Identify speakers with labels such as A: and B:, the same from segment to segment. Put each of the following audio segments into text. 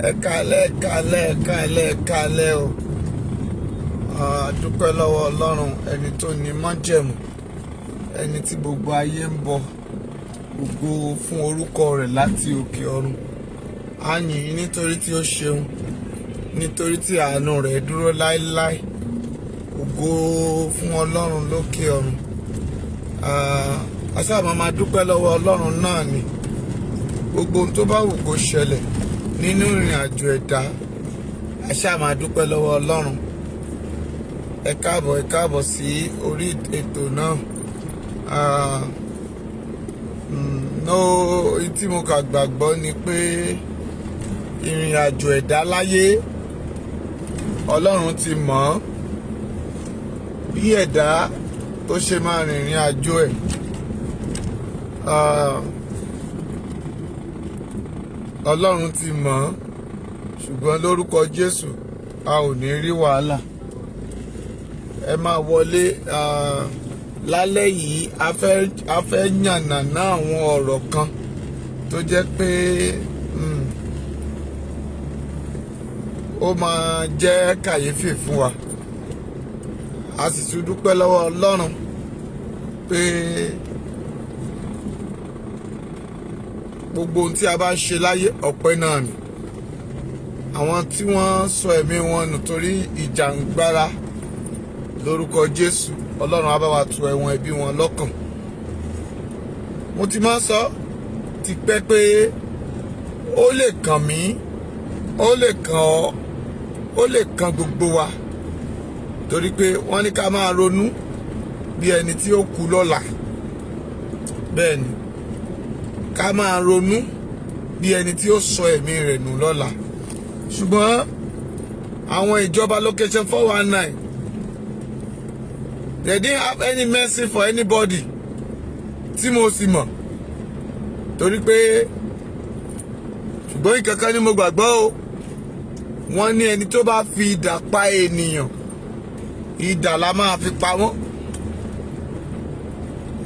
A: Ẹ káalẹ́ o. Dúpẹ́ lọ́wọ́ Ọlọ́run ẹni tó ní májẹ̀mú, ẹni tí gbogbo ayé ń bọ, gbogbo fún orúkọ rẹ̀ láti òkè ọ̀run. A yìn ín nítorí tí ó ṣeun, nítorí tí àánú rẹ̀ dúró láéláé. Ògo fún Ọlọ́run lókè ọ̀run. A sábà máa dúpẹ́ lọ́wọ́ Ọlọ́run náà ni. Gbogbo ohun tó bá wù kó ṣẹlẹ̀ nínú ìrìn àjò ẹ̀dá, a sábà máa dúpẹ́ lọ́wọ́ Ọlọ́run. Ẹ káàbọ̀ sí orí ètò náà. Tí mo kà gbàgbọ́ ni pé ìrìn àjò ẹ̀dá láyé Ọlọ́run ti mọ̀ ọ́, bí ẹ̀dá tó ṣe máa rìnrìn àjò ẹ̀. Ọlọ́run ti mọ̀ ọ́, ṣùgbọ́n lórúkọ Jésù a ò ní rí wàhálà. Ẹ máa wọlé. Lálẹ́ yìí a fẹ́ yànnàná àwọn ọ̀rọ̀ kan tó jẹ́ pé ó máa jẹ́ kàyéfì fún wa. A sì tún dúpẹ́ lọ́wọ́ Ọlọ́run pé gbogbo ohun tí a bá ń ṣe láyé ọpẹ́ náà ni. Àwọn tí wọ́n sọ ẹ̀mí wọn nù torí ìjàngbara, lórúkọ Jésù Ọlọ́run á bá wa tu ẹ̀wọ̀n ẹbí wọn lọ́kàn. Mo ti máa sọ ti pẹ́ pé ó lè kàn mí, ó lè kàn ọ́, ó lè kàn gbogbo wa, torí pé wọ́n ní ká máa ronú bí ẹni tí ó kú lọ́la. Bẹ́ẹ̀ ni, ká máa ronú bí ẹni tí ó sọ ẹ̀mí rẹ̀ nù lọ́la. Ṣùgbọ́n àwọn ìjọba location 419, they didn't have any mercy for anybody tí mo sì mọ̀, torí pé ṣùgbọ́n ìkankan ni mo gbàgbọ́ o. Wọ́n ní ẹni tó bá fi idà pa ènìyàn, idà la máa fi pa wọ́n.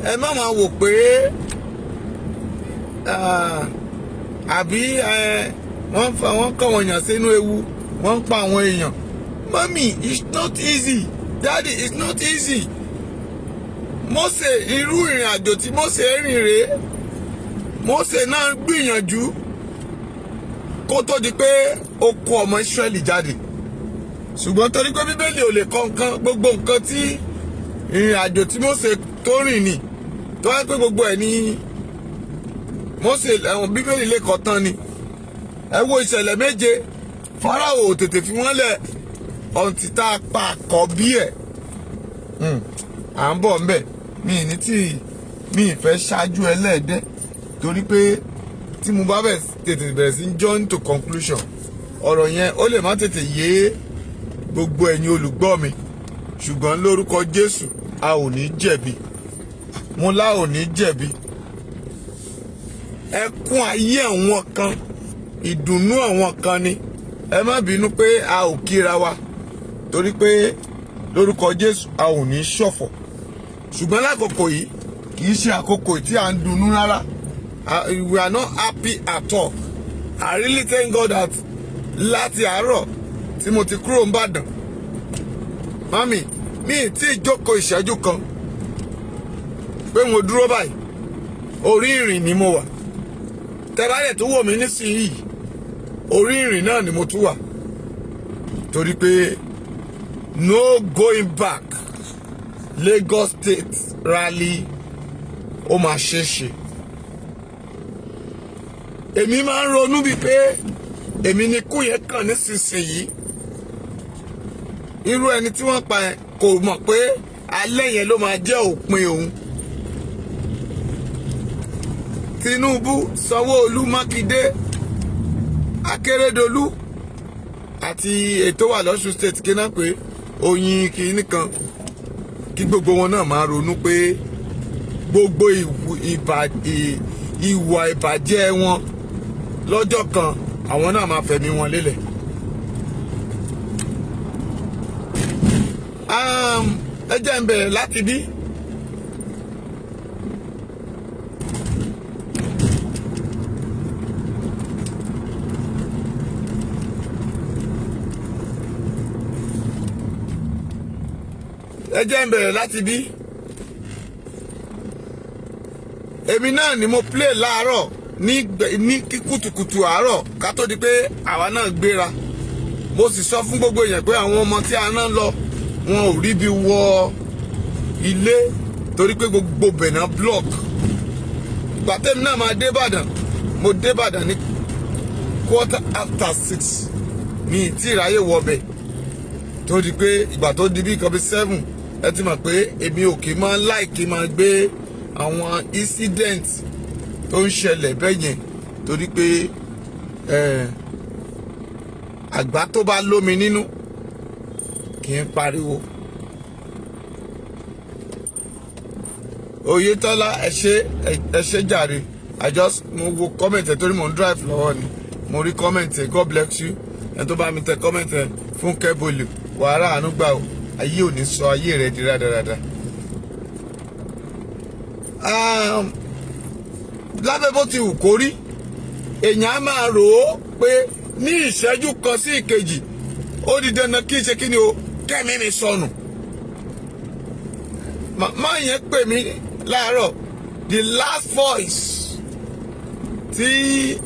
A: Ẹ má máa wò pé àbí wọ́n kọ́ wọn yàn sínú ewu, wọ́n ń pa àwọn èèyàn. Mami, it's not easy. Daddy, it's not easy. Mósè, irú ìrìn àjò tí Mósè rìn rèé. Mósè náà gbìyànjú kó tó di pé ó kó ọmọ Ísírẹ́lì jáde. Ṣùgbọ́n torí pé Bíbélì ò lè kọ nǹkan, gbogbo nǹkan tí ìrìn àjò tí Mósè tó rìn ni, tó wá pé gbogbo ẹ̀ ní Mósè Bíbélì lè kọ tán ni. Ẹ wo ìṣẹ̀lẹ̀ méje, Fáráò ò tètè fi wọ́n lẹ̀ ọ̀ǹtí tá a pa àkọ́bí ẹ̀. À ń bọ̀ ńbẹ̀, mi ì fẹ́ ṣáájú ẹlẹ́ẹ̀dẹ́, torí pé tí mo bá tètè bẹ̀rẹ̀ sí join to conclusion, ọ̀rọ̀ yẹn ó lè má tètè yé gbogbo ẹ̀yin olùgbọ́ mi. Ṣùgbọ́n lórúkọ Jésù a ò ní jẹ̀bi. Mo lá ò ní jẹ̀bi. Ẹkún ayé àwọn kan, ìdùnnú àwọn kan ni. Ẹ má bínú pé a ò kíra wa, torí pé lórúkọ Jésù a ò ní ṣọ̀fọ̀. Ṣùgbọ́n lákòókò yìí kì í ṣe àkókò tí à ń dunnú rárá. We are not happy at all. I really thank God that láti àárọ̀ tí mo ti kúrò n'Íbàdàn, mami, mi ì tí ì jókòó ìṣẹ́jú kan pé mo dúró báyìí, orí ìrìn ni mo wà. Tẹ́bálẹ̀ tó wò mí nísìnyí, orí ìrìn náà ni mo tún wà, torí pé no going back. Lagos State rally ó máa ṣe é ṣe. Èmi máa ń ronú bíi pé èmi ni kú yẹn kàn nísinsìnyí. Irú ẹni tí wọ́n pa ẹ̀ kò mọ̀ pé alẹ́ yẹn ló máa jẹ́ òpin òun. Tinubu, Sanwó-Olú, Mákindé, Akérédolú àti ètò wà lọ́ṣun state kí náà pé oyin kìíní kan, kí gbogbo wọn náà máa ronú pé gbogbo ìwà ìbàjẹ́ wọn lọ́jọ́ kan àwọn náà máa fẹ̀mí wọn lélẹ̀. Ẹ jẹ́ n bẹ̀rẹ̀ láti bí. ẹ jẹ́ n bẹ̀rẹ̀ láti bí. Èmi náà ni mo play láàárọ̀ ní kùtùkùtù àárọ̀ ká tó di pé àwa náà gbéra. Mo sì sọ fún gbogbo èèyàn pé àwọn ọmọ tí a náà lọ wọn ò rí bí wọ ilé torí pé gbogbo bẹ̀nà block. Ìgbà tẹ́mi náà máa dé Ìbàdàn, mo dé Ìbàdàn ní 6:15 mi tí ìráyè wọbẹ̀ tó di pé ìgbà tó di bí nǹkan bí 7 ẹ ti mọ̀ pé èmi ò kì í máa láìkí máa gbé àwọn incident tó ń ṣẹlẹ̀ bẹ́ẹ̀ yẹn torí pé àgbà tó bá lómi nínú kì í pariwo. Oyetola ẹ ṣé jàre. Mo wo comment ẹ torí mo ń drive lọ́wọ́ ni mo rí comment ẹ, God bless you. Ẹ tó bá mi tẹ comment ẹ fún kẹ́bọ̀lù wàhálà àánú gbà o, ayé ò ní sọ ayé rẹ di rádaràda. Lábẹ́ bó ti wù kó rí èèyàn á máa rò ó pé ní ìṣẹ́jú kan sí ìkejì ó di dandan kí n ṣe kí ni o kẹ́mi mi sọnù. Màmá yẹn pè mí láàárọ̀, the last voice tí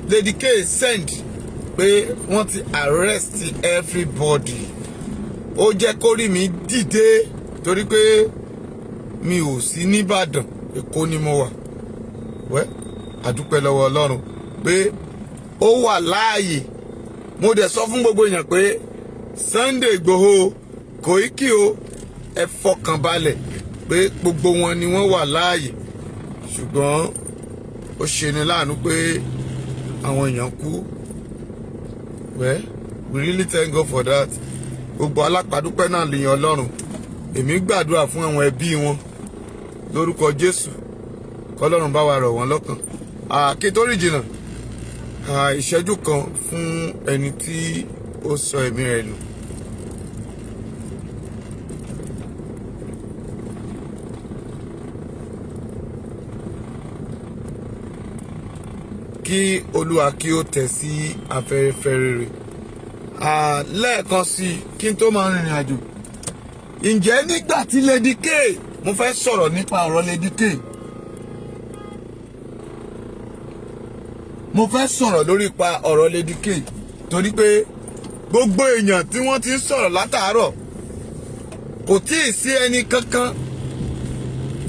A: Lady K send pé wọ́n ti arrest everybody. Ó jẹ́ kó rí mi dìde torí pé mi ò sí nìbàdàn, Èkó ni mo wà. Wẹ́ àdúpẹ́ lọ́wọ́ Ọlọ́run pé ó wà láàyè. Mo dẹ̀ sọ fún gbogbo èèyàn pé Sunday Igboho Koiki o ẹ fọkàn balẹ̀ pé gbogbo wọn ni wọ́n wà láàyè. Ṣùgbọ́n ó ṣeni láàánú pé àwọn èèyàn kú. Well, we really thank God for that. Gbogbo alápàdúpẹ́ náà lèèyàn Ọlọ́run. Èmi gbàdúrà fún àwọn ẹbí wọn lórúkọ Jésù. Kọ́lọ́run bá wa rọ̀ wọ́n lọ́kàn. Kí tó rí jìnnà, ìṣẹ́jú kan fún ẹni tí ó sọ ẹ̀mí rẹ̀ nù. Kí Olúwa kí ó tẹ̀ sí afẹ́fẹ́ rere. Lẹ́ẹ̀kan sí kí n tó máa rìnrìn àjò. Ǹjẹ́ nígbà tí Lady K, mo fẹ́ sọ̀rọ̀ nípa ọ̀rọ̀ Lady K. Mo fẹ́ sọ̀rọ̀ lórí pa ọ̀rọ̀ Lady K torí pé gbogbo èèyàn tí wọ́n ti ń sọ̀rọ̀ látàárọ̀ kò tíì sí ẹni kankan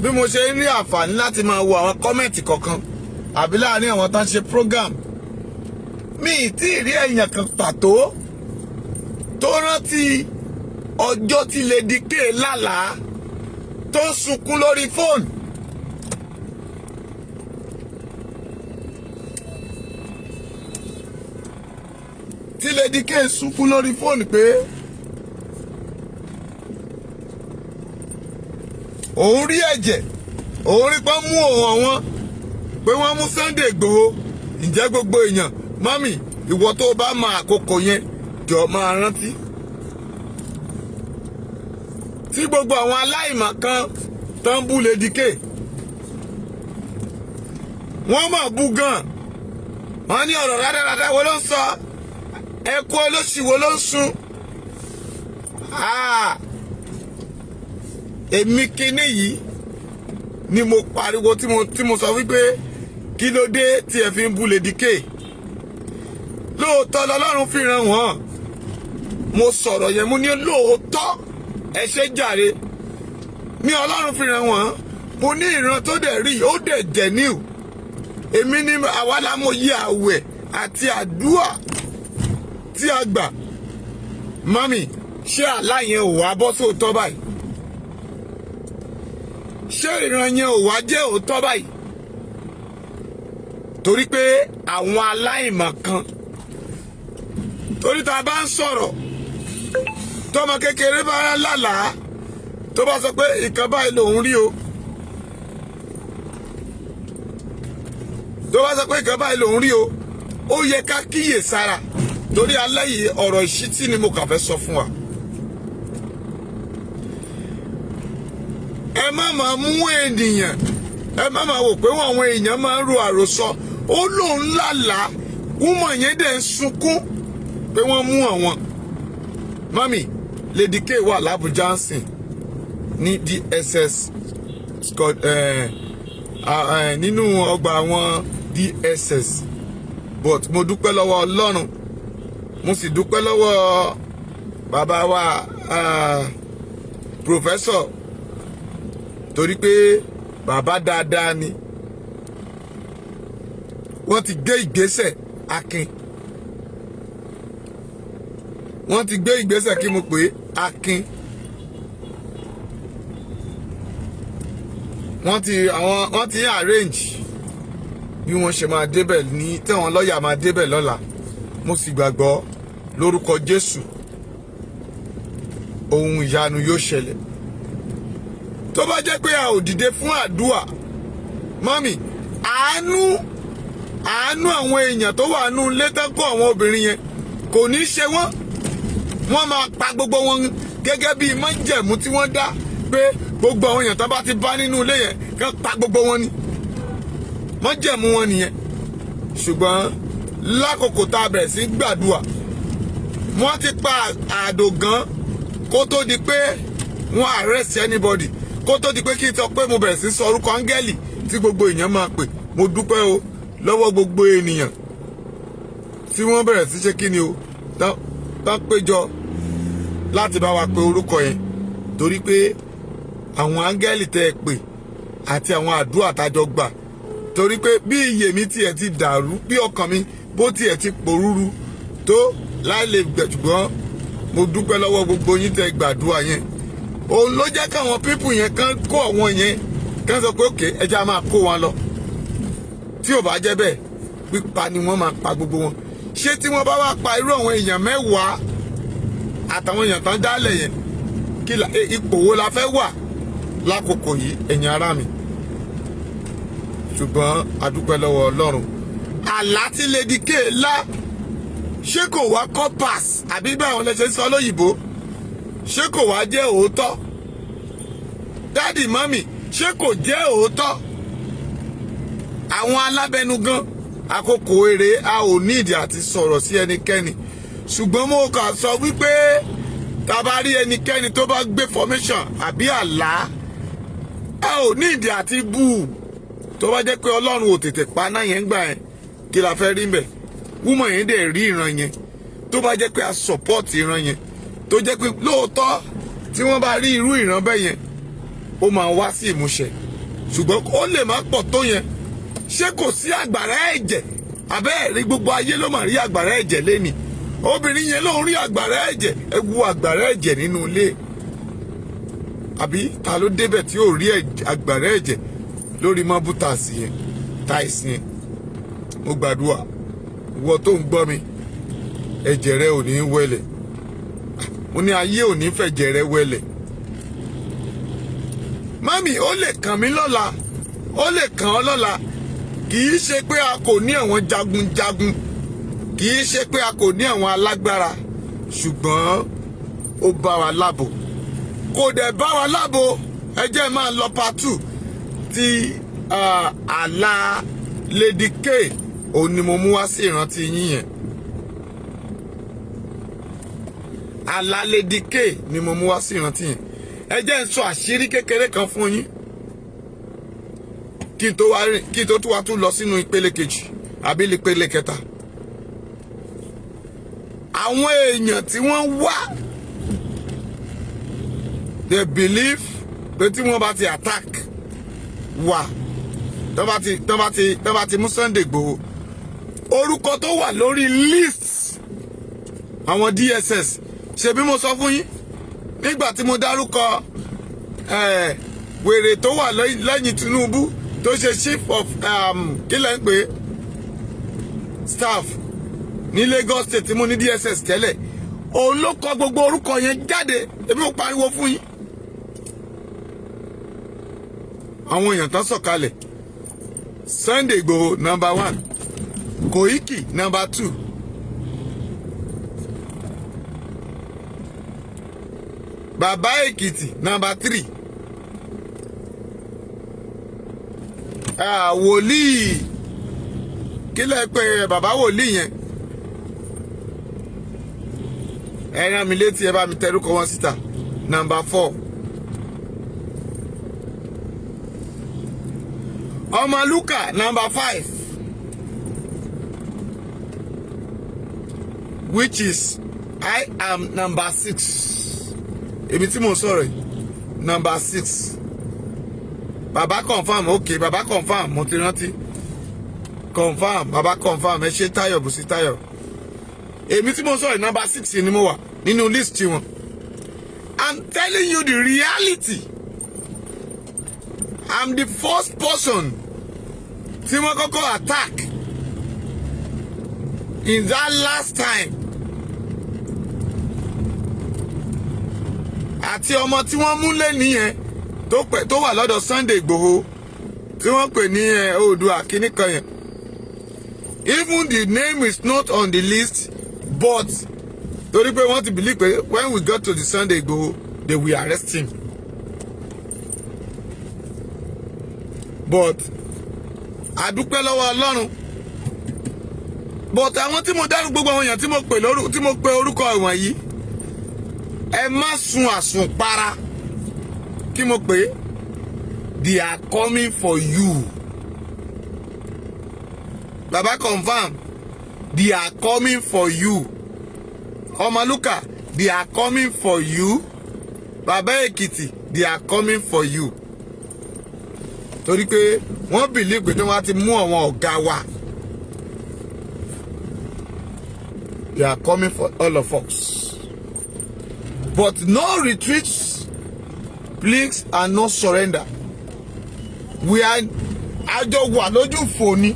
A: bí mo ṣe ń rí àǹfààní láti máa wo àwọn kọ́mẹ̀ntì kọ̀ọ̀kan àbí láàrin àwọn tó ń ṣe program. Mi ì tí ì rí èèyàn kan pàtó tó rántí ọjọ́ tí Lady K lálàá tó ń sunkún lórí fóònù. Tí Lady K sunkún lórí fóònù pé òun rí ẹ̀jẹ̀, òun rí pé mú òun àwọn pé wọ́n mú Sunday Igboho. Ǹjẹ́ gbogbo èèyàn, mami ìwọ tó bá mọ àkókò yẹn jọ máa rántí. Tí gbogbo àwọn aláìmọ̀ kan tó ń bú Lady K, wọ́n máa bú gan. Wọ́n ní ọ̀rọ̀ rádaràdà wo ló ń sọ, ẹkú olóṣì wo ló ń sun. Èmi kíní yìí ni mo pariwo tí mo sọ wípé kí ló dé tí ẹ fi ń bú Lady K. Lóòótọ́ lọ́lọ́run fi ràn wọ́n. Mo sọ̀rọ̀ yẹn mo ní lóòótọ́ ẹ ṣé jàre. Ní Ọlọ́run fi ràn wọ́n. Mo ní ìran tó dẹ̀ rí ó dẹ̀ jẹ̀ níw. Èmi ní àwa lámòye àwẹ̀ àti àdúrà tí a gbà. Mami, ṣé àlá yẹn ò wá bọ́ sóòótọ́ báyìí? Ṣé ìran yẹn ò wá jẹ́ òótọ́ báyìí? Torí pé àwọn aláìmọ̀ kan, torí tá a bá ń sọ̀rọ̀ tọmọ kékeré bá lálàá tó bá sọ pé ìkan báyìí lòun rí o, tó bá sọ pé ìkan báyìí lòun rí o, ó yẹ ká kíyè sára torí alẹ́ yìí ọ̀rọ̀ ìṣítí ni mo kàn fẹ́ sọ fún wa. Ẹ má máa mú ènìyàn, ẹ má máa wò pé àwọn èèyàn máa ń ro àròsọ. Ó lóun lálàá, wúmọ̀ yẹn dẹ̀ ń sunkún pé wọ́n mú àwọn. Mami, Lady K wà l'Abuja nsìn ní DSS nínú ọgbà àwọn DSS, but mo dúpẹ́ lọ́wọ́ Ọlọ́run, mo sì dúpẹ́ lọ́wọ́ bàbá wa professor, torí pé bàbá dáadáa ni. Wọ́n ti gbé ìgbésẹ̀ akin, wọ́n ti gbé ìgbésẹ̀ kí mo pè é akin. Wọ́n ti arrange bí wọ́n ṣe máa débẹ̀ ní táwọn lọ́ọ̀yà máa débẹ̀ lọ́la. Mo sì gbàgbọ́ lórúkọ Jésù ohun ìyanu yóò ṣẹlẹ̀. Tó bá jẹ́ pé a ò dìde fún àdúà, mọ́mì, àánú àwọn èèyàn tó wà nù létẹ́kọ̀ àwọn obìnrin yẹn kò ní ṣe wọ́n. Wọ́n máa pa gbogbo wọn gẹ́gẹ́ bí májẹ̀mú tí wọ́n dá pé gbogbo àwọn èèyàn tó bá ti bá nínú ilé yẹn kán pa gbogbo wọn ni. Májẹ̀mú wọn nìyẹn. Ṣùgbọ́n lákòókò tá a bẹ̀rẹ̀ sí gbàdúà, wọ́n ti pa àdògán kó tó di pé wọ́n arrest anybody, kó tó di pé kí n sọ pé mo bẹ̀rẹ̀ sí sọ orúkọ áńgẹ́lì tí gbogbo èèyàn máa pè. Mo dúpẹ́ o lọ́wọ́ gbogbo ènìyàn tí wọ́n bẹ̀rẹ̀ sí ṣe kí ni o tán péjọ láti bá wa pe orúkọ yẹn, torí pé àwọn áńgẹ́lì tẹ́ ẹ pè àti àwọn àdúrà tájọ gbà, torí pé bí iyè mi tiẹ̀ ti dàrú, bí ọkàn mi bó tiẹ̀ ti pòrúru tó láìlè gbẹ̀jùgbọ́n mo dúpẹ́ lọ́wọ́ gbogbo yín tẹ́ gbàdúrà yẹn. Òun ló jẹ́ káwọn pípù yẹn kán kó àwọn yẹn kán sọ pé òkè ẹja máa kó wọn lọ. Tí ò bá jẹ́ bẹ́ẹ̀, pípa ni wọ́n máa pa gbogbo wọn. Ṣé tí wọ́n bá wá pa irú àwọn èèyàn 10 àtàwọn èèyàn tán dálẹ̀ yẹn, kí ipò wo la fẹ́ wà lákòókò yìí, ẹ̀yin ará mi? Ṣùgbọ́n a dúpẹ́ lọ́wọ́ Ọlọ́run. Àlá tí Lady K lá, ṣé kò wá compass àbí bí àwọn lẹ́sẹ̀ sọ lóyìnbó, ṣé kò wá jẹ́ òótọ́? Dádì mọ́mì, ṣé kò jẹ́ òótọ́? Àwọn alábẹnugan àkókò eré a ò ní ìdí àti sọ̀rọ̀ sí ẹnikẹ́ni, ṣùgbọ́n mo kàn sọ wípé tá a bá rí ẹnikẹ́ni tó bá gbé formation àbí àlá, a ò ní ìdí àti bú. Tó bá jẹ́ pé Ọlọ́run ò tètè pa náà yẹn gbà yẹn, kí la fẹ́ rí mbẹ̀? Wúmọ̀ yẹn dẹ̀ rí ìran yẹn. Tó bá jẹ́ pé a support ìran yẹn, tó jẹ́ pé lóòótọ́ tí wọ́n bá rí irú ìran bẹ́ẹ̀ yẹn, ó máa wá sí ìmúṣẹ. Ṣùgbọ́n ó lè má pọ̀ tó yẹn. Ṣé kò sí àgbàrá ẹ̀jẹ̀? Àbẹ́ẹ̀rí gbogbo ayé ló máa rí àgbàrá ẹ̀jẹ̀ lénìí. Obìnrin yẹn ló ń rí àgbàrá ẹ̀jẹ̀. Ẹ wo àgbàrá ẹ̀jẹ̀ nínú ilé. Àbí ta ló débẹ̀ tí ò rí àgbàrá ẹ̀jẹ̀ lórí mọ́bútàsì yẹn, táìsì yẹn? Mo gbàdúrà ìwọ tó ń gbọ́ mi, ẹ̀jẹ̀ rẹ ò ní wẹ̀lẹ̀. Mo ní ayé ò ní fẹ̀jẹ̀ rẹ wẹ̀lẹ̀. Mami, ó lè kàn mí lọ́la, ó lè kàn ọ́ lọ́la. Kì í ṣe pé a kò ní àwọn jagunjagun, kì í ṣe pé a kò ní àwọn alágbára, ṣùgbọ́n ó bá wa lábo. Kò dẹ̀ bá wa lábo. Ẹ jẹ́ máa lọ part 2 ti àlá Lady K. Òun ni mo mú wá sí ìrántí yín yẹn. Àlá Lady K ni mo mú wá sí ìrántí yẹn. Ẹ jẹ́ n sọ àṣírí kékeré kan fún yín kí n tó tún lọ sínú ìpele kejì àbí ìpele kẹta. Àwọn èèyàn tí wọ́n wá, they believe pé tí wọ́n bá ti attack wà, tán bá ti mú Sunday Igboho, orúkọ tó wà lórí list àwọn DSS, ṣe bí mo sọ fún yín nígbà tí mo dárúkọ wèrè tó wà lẹ́yìn Tinubu tó ṣe chief of kílẹ̀ ń pè staff ní Lagos State tí mo ní DSS tẹ́lẹ̀, òun ló kọ gbogbo orúkọ yẹn jáde. Èmi ò pariwo fún yín. Àwọn èèyàn tán sọ̀kalẹ̀: Sunday Igboho #1, Koiki #2, Bàbá Èkìtì #3, wòlíì kílẹ̀ pé bàbá wòlíì yẹn ẹ rán mi létí, ẹ bá mi tẹrúkọ wọn síta. Number 4. Ọmọlúkà number 5, which is I am number 6. Èmi tí mo sọ̀rọ̀ yìí number 6. Bàbá confirm, okay, bàbá confirm, mo ti rántí. Confirm, bàbá confirm, ẹ ṣe Táyọ̀ Bùsí Táyọ̀. Èmi tí mo sọ̀rọ̀ number 6 ni mo wà nínú list wọn. I'm telling you the reality. I'm the first person tí wọ́n kọ́kọ́ attack in that last time. Àti ọmọ tí wọ́n mú lé nìyẹn tó wà lọ́dọ̀ Sunday Igboho tí wọ́n pè ní Oòduà kìíní kan yẹn. Even the name is not on the list, but torí pé wọ́n ti believe pé when we got to the Sunday Igboho they will arrest him. But àdúpẹ́ lọ́wọ́ Ọlọ́run. But àwọn tí mo dárú gbogbo àwọn èèyàn tí mo pe orúkọ ìwọ̀nyí, ẹ má sun àsùnpara. Kí mo pè? They are coming for you. Baba confirm. They are coming for you. Ọmọlúkà, they are coming for you. Baba Ekiti, they are coming for you. Torí pé wọ́n believe pé tí wọ́n ti mú àwọn ọ̀gá wa. They are coming for all of us. But no retreats, please, and no surrender. We are àjọ wà lójú fòní.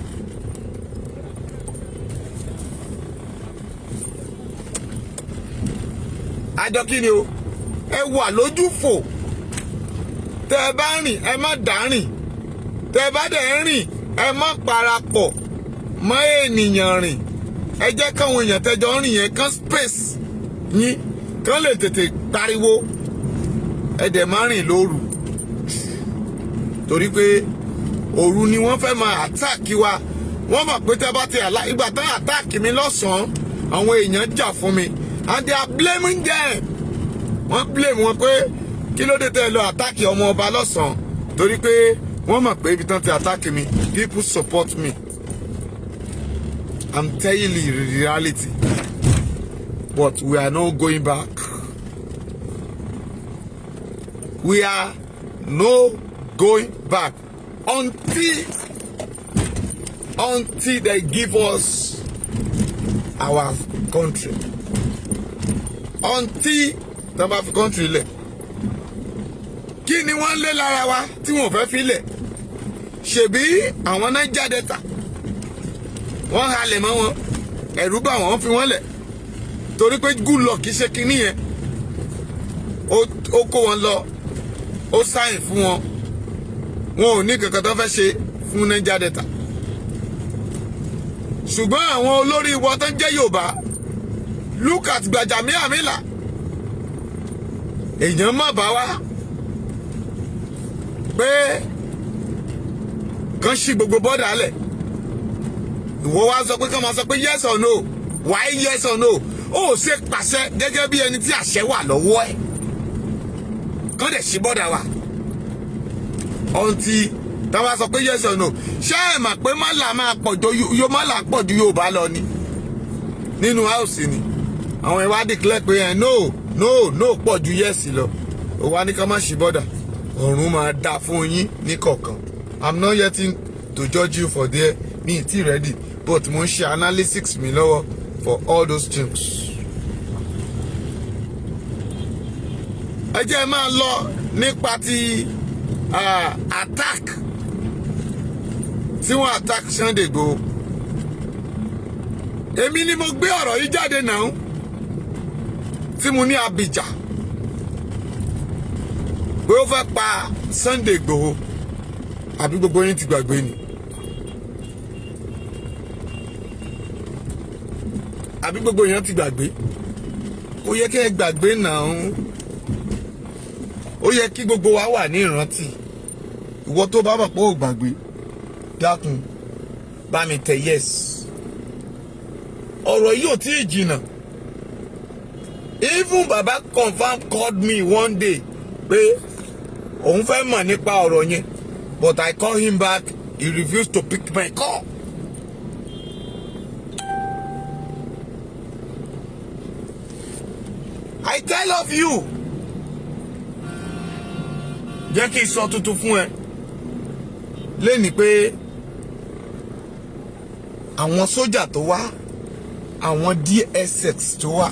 A: Àjọ kí ni o? Ẹ wà lójú fò. Tẹ́ ẹ bá rìn, ẹ má dárìn. Tẹ́ ẹ bá dẹ̀ rìn, ẹ má parapọ̀ mọ́ ènìyàn rìn. Ẹ jẹ́ káwọn èèyàn tẹ́jọ rìn yẹn kán space yín kán lè tètè pariwo. Ẹ dẹ̀ má rìn lóru. Torí pé òru ni wọ́n fẹ́ máa attack wa. Wọ́n mọ̀ pé tẹ́ bá ti ìgbà tán attack mi lọ́sàn-án, àwọn èèyàn jà fún mi. And they are blaming them. Wọ́n blame wọn pé kí ló dé tẹ́ lọ attack ọmọ ọba lọ́sàn-án. Torí pé wọ́n mọ̀ pé ibi tán ti attack mi, people support me. I'm telling you the reality. But we are not going back. We are not going back until they give us our country. Until they have country lẹ̀. Kí ni wọ́n lé lára wa tí wọ́n fẹ́ fi lẹ̀? Ṣebí àwọn Niger Delta. Wọ́n halẹ̀ mọ́ wọn. Ẹ̀rù bà wọ́n fi wọ́n lẹ̀. Torí pé Goodluck ṣe kinní yẹn. Ó kó wọn lọ. Ó sáyìn fún wọn. Wọn ò ní kankan tó fẹ́ ṣe fún Niger Delta. Ṣùgbọ́n àwọn olórí wọn tó ń jẹ́ Yorùbá, look at Gbajabiamila. Èèyàn má bá wá pé kàn ṣí gbogbo bọ́dà lẹ̀. Ìwọ wá sọ pé kàn máa sọ pé yes or no. Why yes or no? Ó ṣe pàṣẹ gẹ́gẹ́ bí ẹni tí àṣẹ wà lọ́wọ́ ẹ̀. Kàn dẹ̀ ṣí bọ́dà wa. Until tá bá sọ pé yes or no. Ṣé ẹ mọ̀ pé mọ́là máa pọ̀ ju mọ́là pọ̀ ju Yorùbá lọ ni? Nínú house ni. Àwọn ẹ̀ wá declare pé no pọ̀ ju yes lọ. Ó wá ní ká má ṣí bọ́dà. Ọ̀run máa dá fún yín ní kọ̀ọ̀kan. I'm not yet to judge you for there. Mi ti ready, but mo ń ṣe analysis mi lọ́wọ́ for all those things. Ẹ jẹ́ máa lọ nípa ti attack tí wọ́n attack Sunday Igboho. Èmi ni mo gbé ọ̀rọ̀ yìí jáde náà tí mo ní Abidjan pé ó fẹ́ pa Sunday Igboho, àbí gbogbo yín ti gbàgbé ni? Àbí gbogbo yín ti gbàgbé? Ó yẹ kí ẹ gbàgbé náà. Ó yẹ kí gbogbo wa wà ní ìrántí. Ìwọ tó bá mọ̀ pé ó gbàgbé, dákun bá mi tẹ yes. Ọ̀rọ̀ yìí ò tí ì jìnnà. even Baba confirm called me one day pé òun fẹ́ mọ̀ nípa ọ̀rọ̀ yẹn, but I call him back, he refused to pick my call. I tell of you, jẹ́ kí n sọ tuntun fún ẹ lẹ́ni pé àwọn sójà tó wá, àwọn DSS tó wá,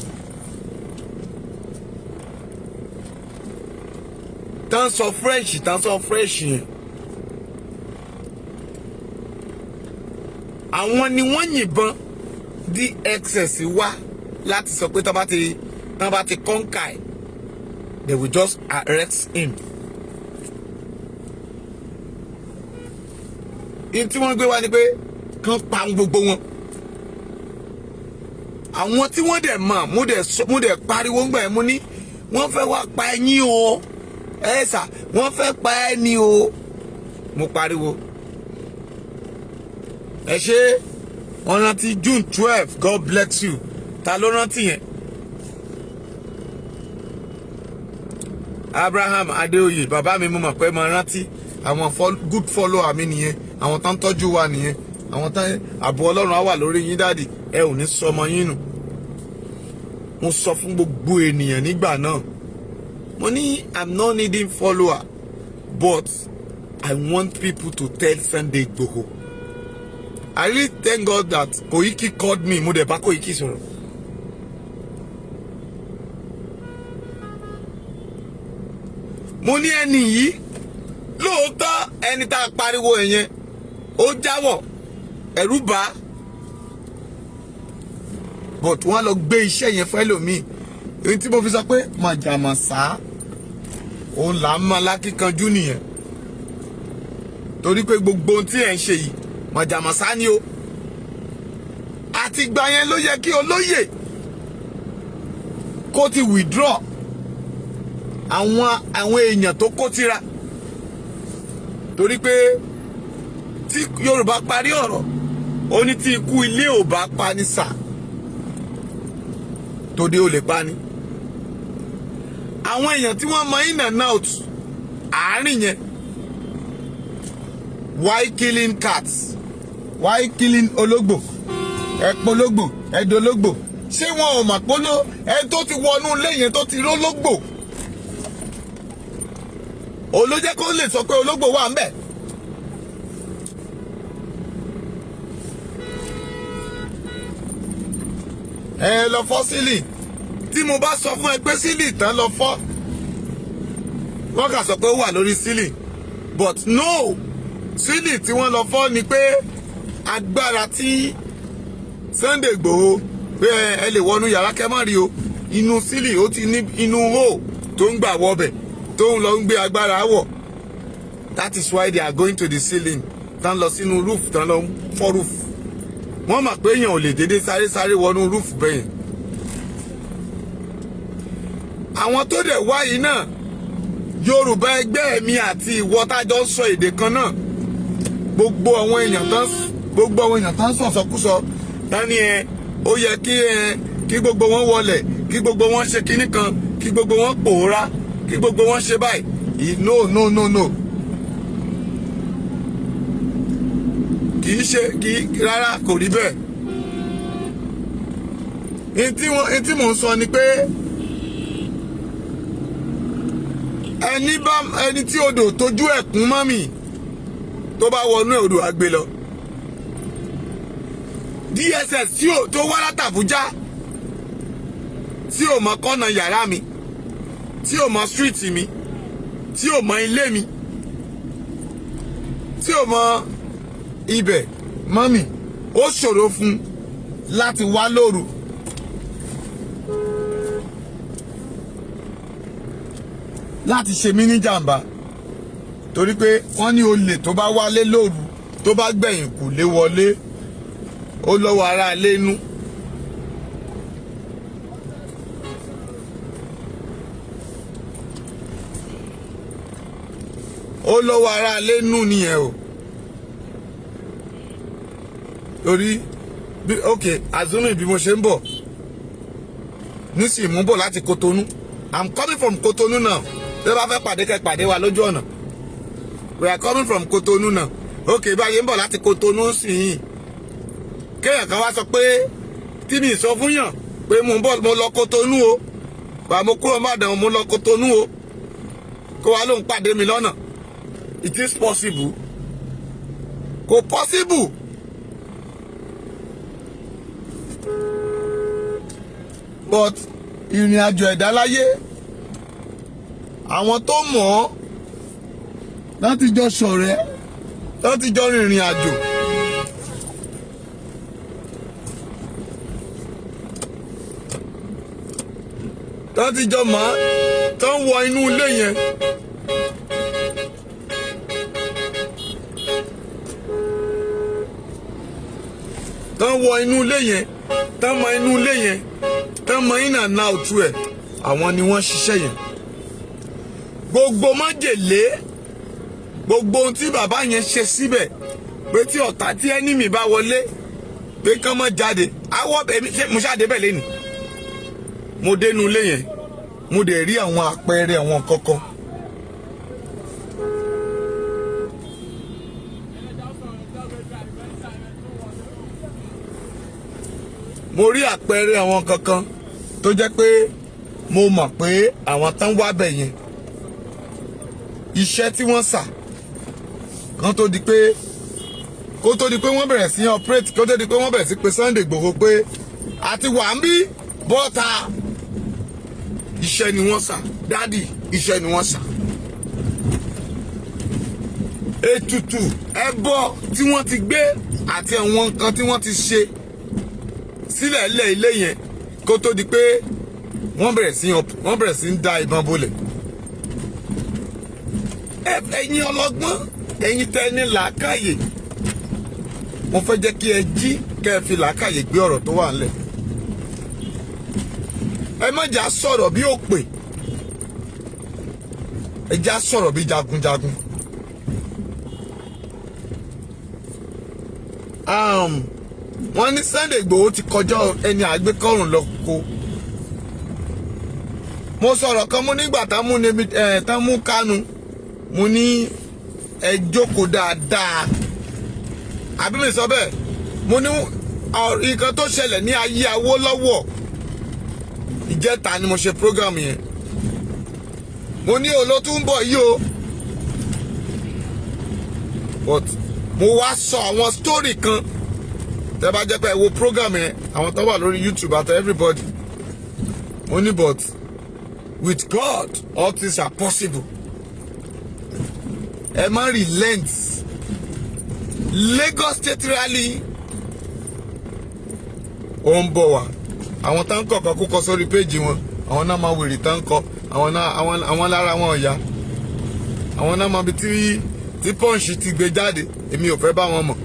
A: tán sọ French yẹn, àwọn ni wọ́n yìnbọn DSS wá láti sọ pé tán bá ti conquer, they will just arrest him. In tí wọ́n gbé wá ni pé kán pa gbogbo wọn. Àwọn tí wọ́n dẹ̀ mọ̀, mo dẹ̀ pariwo ńgbà yẹn, mo ní wọ́n fẹ́ wá pa ẹ̀yin o. Ẹ sà, wọ́n fẹ́ pa ẹ́ ni o. Mo pariwo. Ẹ ṣé wọ́n rántí June 12, God bless you. Ta ló rántí yẹn? Abraham Adeoye, bàbá mi mo mọ̀ pé mo rántí. Àwọn good follower mi nìyẹn. Àwọn tán tọ́jú wa nìyẹn. Àwọn tán ààbò Ọlọ́run á wà lórí yín dáàdì. Ẹ ò ní sọmọ yín nù. Mo sọ fún gbogbo ènìyàn nígbà náà. Mo ní I'm not needing follower, but I want people to tell Sunday Igboho. I really thank God that Koiki called me. Mo dẹ̀ bá Koiki sọ̀rọ̀. Mo ní ẹni yìí lóòótọ́ ẹni tá a pariwo ẹ̀yẹn ó jáwọ́ ẹ̀rù bà, but wọ́n lọ gbé iṣẹ́ yẹn fún ẹlòmíì. Èyí tí mo fi sọ pé màjàmásá òun là ń mọ lákìkanjú nìyẹn, torí pé gbogbo ohun tí ẹ̀ ń ṣe yìí màjàmásá ni o. Àtìgbà yẹn ló yẹ kí olóyè kó ti withdraw àwọn èèyàn tó kó tira, torí pé tí Yorùbá parí ọ̀rọ̀ ó ní tí ikú ilé ò bá pa ní sà tòde ò lè pa ní. Àwọn èèyàn tí wọ́n mọ in and out àárín yẹn, why killing cats, why killing ológbò, ẹ̀pọ̀lógbò, ẹ̀dọ̀lógbò, ṣé wọn ò mọ̀ póló ẹni tó ti wọnú ilé yẹn tó ti rólógbò olójẹ́ kó lè sọ pé ológbò wà ń bẹ̀. Ẹ lọ fọ́ sílì, tí mo bá sọ fún ẹ pé sílì tán lọ fọ́, wọ́n kà sọ pé ó wà lórí sílì, but no, sílì tí wọ́n lọ fọ́ ni pé agbára tí Sunday Igboho pé ẹ lè wọnú yàrá kẹ́mọ́ rí o, inú sílì ó ti ní inú hó tó ń gbà wọbẹ̀ tó ń lọ ń gbé agbára wọ̀. That is why they are going to the ceiling, tán lọ sínú roof, tán lọ fọ́ roof. Wọ́n mọ̀ pé èèyàn ò lè dédé sáré wọnú roof bẹ́yẹn. Àwọn tó dẹ̀ wá yìí náà, Yorùbá ẹgbẹ́ mi àti ìwọ tájọ́ ń sọ èdè kan náà, gbogbo àwọn èèyàn tán sọ̀sọ̀kúsọ tání ó yẹ kí gbogbo wọn wọlẹ̀, kí gbogbo wọn ṣe kinní kan, kí gbogbo wọn pòórá, kí gbogbo wọn ṣe báyìí. No. Rárá kò rí bẹ́ẹ̀. Tí mò ń sọ ni pé ẹni tí odò tójú ẹ̀kún mọ́mì tó bá wọnú odò àgbè lọ. DSS tó wá látàbújá tí ò mọ kọ́nà yàrá mi, tí ò mọ street mi, tí ò mọ ilé mi, tí ò mọ ibẹ̀, mọ́mì ó ṣòro fún láti wá lóru. Láti ṣe mí ní jàǹbá, torí pé wọ́n ní olè tó bá wálé lóru tó bá gbẹ̀yìn kò lè wọlé, ó lọ́wọ́ ara ilé inú. Ó lọ́wọ́ ara ilé inú nìyẹn o. Torí ok, azumi bí mo ṣe ń bọ̀, nísìnyí mú bọ̀ láti Kotonu. I'm coming from Kotonu now. Tẹ́ bá fẹ́ pàdé kẹ́ pàdé wa lójú ọ̀nà. We are coming from Kotonu now. Okay, báyìí ń bọ̀ láti Kotonu sí yìí. Kéèyàn kan wá sọ pé tí mi sọ fún yàn pé mo lọ Kotonu o. Wà mo kúrò Ìbàdàn mo lọ Kotonu o. Kó wá ló ń pàdé mi lọ́nà. It is possible. Kò possible. But ìrìn àjò ẹ̀dá láyé àwọn tó mọ̀ ọ́ láti jọ ṣọ̀rẹ́ láti jọ rìnrìn àjò láti jọ mọ̀ tó ń wọ inú ilé yẹn tó ń wọ inú ilé yẹn tó ń mọ inú ilé yẹn tó ń mọ in and out ẹ̀ àwọn ni wọ́n ṣiṣẹ́ yẹn gbogbo májèlé gbogbo ohun tí bàbá yẹn ṣe síbẹ̀ pé tí ọ̀tá tí ẹnìmí bá wọlé pé kán mọ́ jáde àwọ̀ ẹ̀mí ṣe mo ṣáà débẹ̀ lẹ́nu mo dénú ilé yẹn mo dẹ̀ rí àwọn àpẹẹrẹ àwọn kankan. mo rí àpẹẹrẹ àwọn kankan tó jẹ́ pé mo mọ̀ pé àwọn tán wá bẹ̀ yẹn iṣẹ́ tí wọ́n sà kó tó di pé wọ́n bẹ̀rẹ̀ sí operate kó tó di pé wọ́n bẹ̀rẹ̀ sí pé Sunday Igboho pé àti wà ń bí bọ́ta iṣẹ́ ni wọ́n sà dádì iṣẹ́ ni wọ́n sà. Ètùtù ẹbọ tí wọ́n ti gbé àti àwọn nǹkan tí wọ́n ti ṣe sílẹ̀ ilé yẹn kó tó di pé wọ́n bẹ̀rẹ̀ sí ń da ìbọn bolẹ̀. Ẹ̀yin ọlọ́gbọ́n ẹ̀yin tẹ́ ní làákàyè mo fẹ́ jẹ́ kí ẹ jí kẹ́ ẹ fi làákàyè gbé ọ̀rọ̀ tó wà ńlẹ̀. Ẹ má jà sọ̀rọ̀ bí òpè ẹ já sọ̀rọ̀ bí jagunjagun. Wọ́n ní Sunday Igboho ti kọjá ẹni àgbékọ́rùn lọ kó. Mo sọ̀rọ̀ kan mú nígbà tá mú Kánú mo ní ẹ jókòó dáadáa àbí mi sọ bẹ́ẹ̀ mo ní nǹkan tó ṣẹlẹ̀ ní ayé Awólọ́wọ̀ ìjẹta ni mo ṣe program yẹn mo ní olótú ń bọ̀ yìí o but mo wá sọ àwọn story kan tẹ́ bá jẹ́ pé ẹ wo program yẹn àwọn tó wà lórí YouTube àti everybody mo ní but with God all things are possible. Ẹ má relent. Lagos State Rally ó ń bọ̀ wá àwọn tá ń kọ̀ kan kúkọ sórí péjì wọn àwọn náà máa wèrè tá ń kọ àwọn lára wọn ọ̀yá àwọn náà máa bi tí Punch ti gbé jáde èmi ò fẹ́ bá wọn mọ̀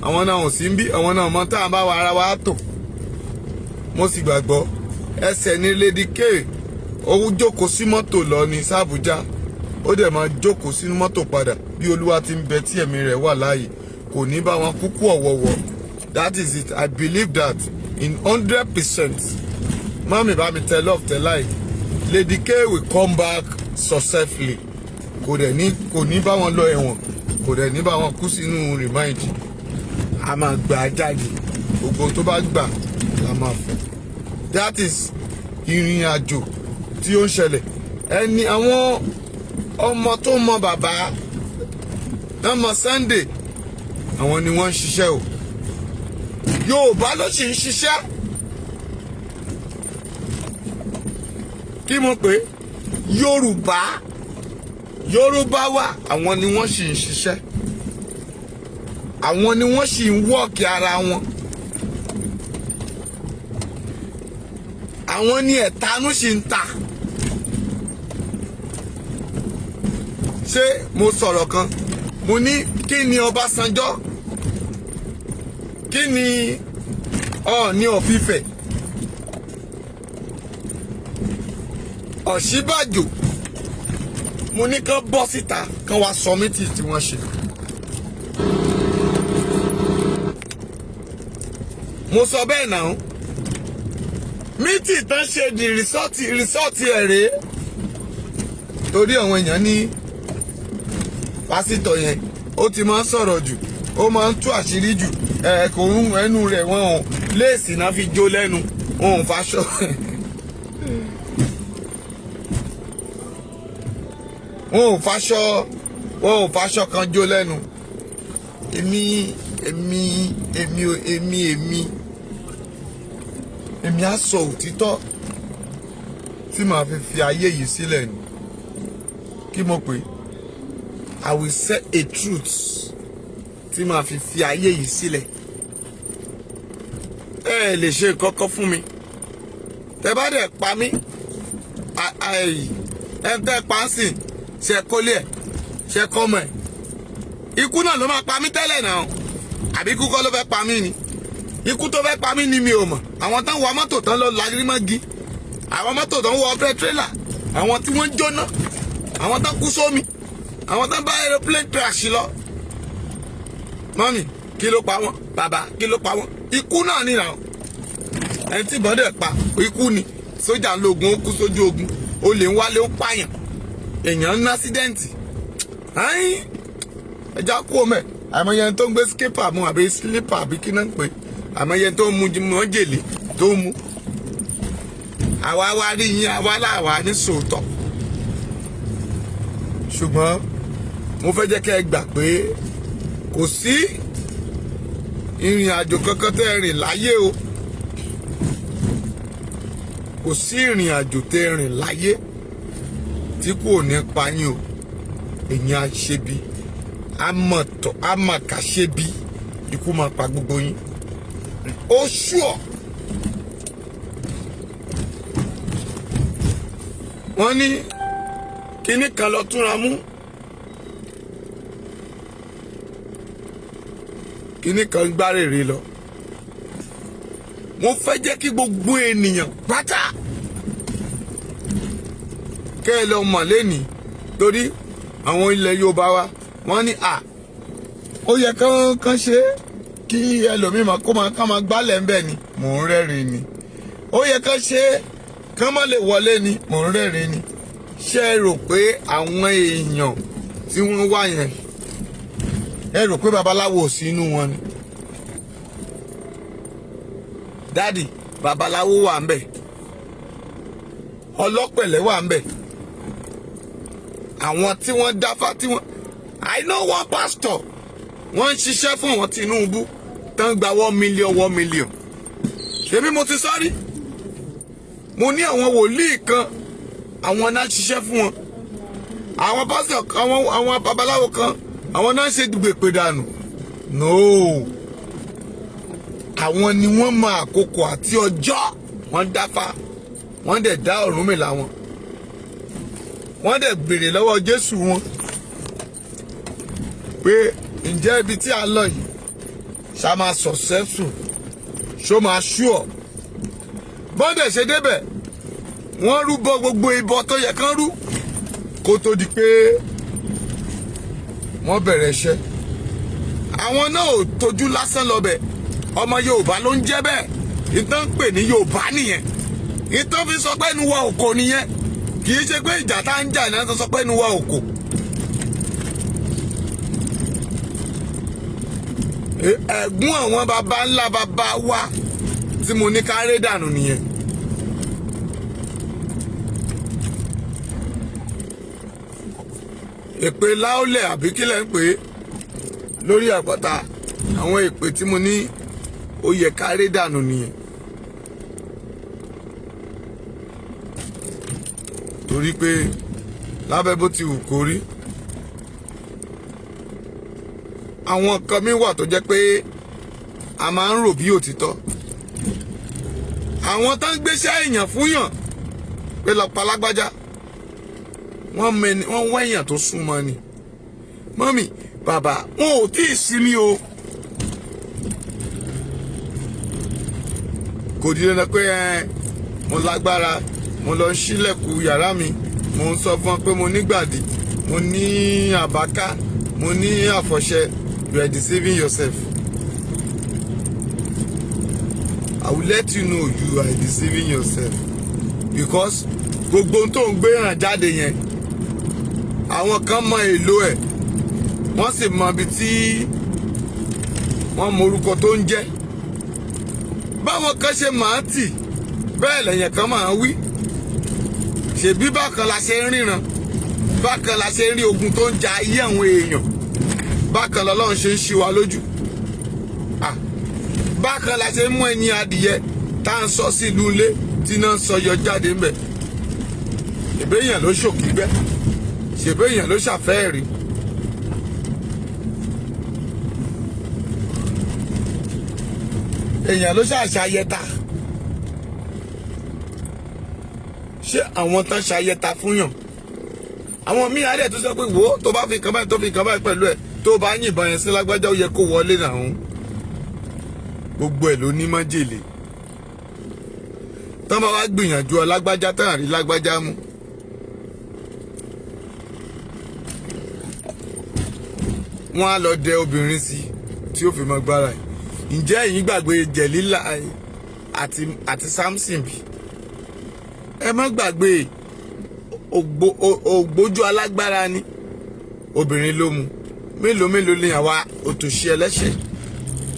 A: àwọn náà ò sí ń bí àwọn náà mọ tá à ń bá wa ara wa tò mo sì gbàgbọ́ ẹsẹ̀ ní Lady K ó jókòó sí mọ́tò lọ ní sàbújá ó dẹ̀ máa jókòó sínú mọ́tò padà bí Olúwa ti ń bẹ tí ẹ̀mí rẹ̀ wà láàyè kò ní bá wọn kúkú ọ̀wọ̀wọ̀. That is it. I believe that in 100%. Mami bá mi tell love tell lie. Lady K will come back successfully. Kò ní bá wọn lọ ẹ̀wọ̀n kò dẹ̀ ní bá wọn kú sínú remind. A máa gbà jáde gbogbo tó bá gbà la máa fẹ́. That is ìrìn àjò tí ó ń ṣẹlẹ̀. Ẹni àwọn ọmọ tó mọ bàbá náà mọ Sunday àwọn ni wọ́n ń ṣiṣẹ́ o. Yorùbá ló sì ń ṣiṣẹ́. Kí mo pè Yorùbá wà àwọn ni wọ́n sì ń ṣiṣẹ́. Àwọn ni wọ́n sì ń wọ́ọ̀kì ara wọn. Àwọn ni ẹ̀tanú sì ń ta. Ṣé mo sọ̀rọ̀ kan mo ní kí ni Ọbásanjọ́ kí ni Ọọ̀ni of Ifẹ̀ Ọ̀ṣínbàjò mo ní kán bọ́ síta kán wá sọ mítì tí wọ́n ṣe. Mo sọ bẹ́ẹ̀ náà mítì tán ṣe di rìsọ́ọ̀tì ẹ̀ rèé torí àwọn èèyàn ní pásítọ̀ yẹn ó ti máa ń sọ̀rọ̀ jù ó máa ń tú àṣírí jù kò ń ẹnu rẹ̀ wọ́n ò léèsì náà fi jó lẹ́nu wọn ò faṣọ. wọn ò faṣọ kan jó lẹ́nu. èmi á sọ òtítọ́ tí màá fi ayé yìí sílẹ̀ ni kí mo pè I will say a truth tí màá fi ayé yìí sílẹ̀. ẹ lè ṣe kọ́kọ́ fún mi tẹ bá dẹ̀ pa mí ẹ tẹ́ pa ń sìn ṣe kólé ẹ̀ ṣe kọ́mọ ẹ̀ ikú náà ló máa pa mí tẹ́lẹ̀ náà àbí ikú kọ́ ló fẹ́ pa mí ni ikú tó fẹ́ pa mí ni mi ò mọ̀ àwọn tán wa mọ́tò tán lọ lágírímọ́gí àwọn mọ́tò tán wọ ọbẹ̀ tírélà àwọn tí wọ́n jóná àwọn tán kú sómi àwọn tán bá aeroplane crash lọ mọ́mì kí ló pa wọ́n bàbá kí ló pa wọ́n ikú náà nìyà ẹni tí bọ́dẹ̀ pa ikú ni sójà ń lo ogun ó kú sójú ogun olè ń wálé ó pààyàn èèyàn ń ná ásídẹ́ǹtì ẹja kú omi ẹ àmọye tó ń gbé skipper mu àbí slipper àbí kí náà ń pè àmọye tó ń mu mọ́jèlé tó ń mu àwa wá rí yín àwa láwa ní sòótọ́ ṣùgbọ́n mo fẹ́ jẹ́ kẹ́ ẹ gbà pé kò sí ìrìn àjò kankan tẹ́ ẹ rìn láyé o kò sí ìrìn àjò tẹ́ ẹ rìn láyé tí kò ní pa yín o èyàn àṣebi àmọ̀kàṣebi ikú máa pa gbogbo yín ó ṣùọ́ wọ́n ní kinní kan lọ túnra mú kinní kan gbárèrè lọ mo fẹ́ jẹ́ kí gbogbo ènìyàn pátá kẹ́ ẹ lọ mọ̀ lẹ́nìí torí àwọn ilẹ̀ Yorùbá wa wọ́n ní ó yẹ kán ṣe kí ẹlòmíràn ká máa gbálẹ̀ ńbẹ̀ ni mò ń rẹ́rìn ni ó yẹ kán ṣe kán má lè wọlé ni mò ń rẹ́rìn ni ṣé ẹ rò pé àwọn èèyàn tí wọ́n wá yẹn ẹ rò pé babaláwo ò sí inú wọn ni dádì babaláwo wà ńbẹ̀ ọlọ́pẹ̀lẹ̀ wà ńbẹ̀ àwọn tí wọ́n dáfá tí wọ́n I know one pastor wọ́n ń ṣiṣẹ́ fún àwọn Tinubu tán gba 1 million ṣebí mo ti sọ́rí mo ní àwọn wòlíì kan àwọn náà ṣiṣẹ́ fún wọn àwọn pastor àwọn babaláwo kan àwọn náà ṣe gbèpè dànù no àwọn ni wọ́n mọ àkókò àti ọjọ́ wọ́n dáfá wọ́n dẹ̀ dá Ọ̀rúnmìlà wọn wọ́n dẹ̀ béèrè lọ́wọ́ Jésù wọn pé ǹjẹ́ ibi tí a lọ yìí ṣá máa successful ṣó máa sure bọ́dẹ̀ ṣe débẹ̀ wọ́n rúbọ gbogbo ìbọ tó yẹ kán rú kó tó di pé wọ́n bẹ̀rẹ̀ iṣẹ́ àwọn náà ò tójú lásán lọ́bẹ̀ ọmọ Yorùbá ló ń jẹ́ bẹ́ẹ̀ ìtàn ń pè ní Yorùbá nìyẹn ìtàn fi sọ pé ẹnu wa òkò nìyẹn kì í ṣe pé ìjà tá ń jà náà sọ pé ẹnu wa òkò. ẹ̀gún àwọn baba ńlá baba wa tí mo ní ká ré dànù nìyẹn. èpè láólẹ̀ àbí kílẹ̀ ń pè é lórí àpáta àwọn èpè tí mo ní ó yẹ ká ré dànù nìyẹn. torí pé lábẹ́ bó ti wù kó rí àwọn nǹkan mi wà tó jẹ́ pé a máa ń rò bí òtítọ́ àwọn tó ń gbéṣẹ́ èèyàn fún yàn pé lọ́pàá lágbájá wọ́n wá èèyàn tó súnmọ́ ni mọ́mì bàbá wọn ò tí ì sí mi o kò di dandan pé mo lágbára mo lọ ṣílẹ̀kùn yàrá mi mo ń sọ fún ọ pé mo nígbàdí mo ní àbáká mo ní àfọ̀ṣẹ you are deceiving yourself. I will let you know you are deceiving yourself, because gbogbo tó ń gbé hàn jáde yẹn àwọn kan mọ èlò ẹ̀, wọ́n sì mọ ibi tí wọ́n mọ orúkọ tó ń jẹ́. Báwọn kan ṣe máa tì bẹ́ẹ̀ lẹ́yìn kan máa wí. Ṣèbí bákan la ṣe ń ríran, bákan la ṣe ń rí ogun tó ń ja ayé àwọn èèyàn, bákan lọ́lọ́run ṣe ń ṣí wa lójú. Bákan la ṣe ń mú ẹyin adìyẹ tá à ń sọ sí ìlú ilé tí náà ń sọ yọ jáde ńbẹ̀. Ṣèbéèyàn ló ṣòkígbẹ́, ṣèbéèyàn ló ṣàfẹ́ẹ̀rí. Èèyàn ló ṣàṣàyẹta. Ṣé àwọn tán ṣàyẹta fún yàn? Àwọn míì adé tó sọ pé wò ó tó bá fi kan báyìí tó fi kan báyìí pẹ̀lú ẹ̀ tó bá yìnbọn yẹn sí lágbájá ó yẹ kó wọlé náà. Gbogbo ẹ̀ ló ní májèlé. Tán bá wá gbìyànjú ọlágbájá tán àrí lágbájá mú. Wọ́n á lọ dẹ obìnrin sí tí ó fi mọ gbára ẹ̀. Ǹjẹ́ ẹ̀yin gbàgbé Jẹ̀lílà àti Samson bí? Ẹ má gbàgbé ògbójú alágbára ni obìnrin ló mú. Mélòó mélòó lè àwa òtòṣì ẹlẹ́ṣẹ̀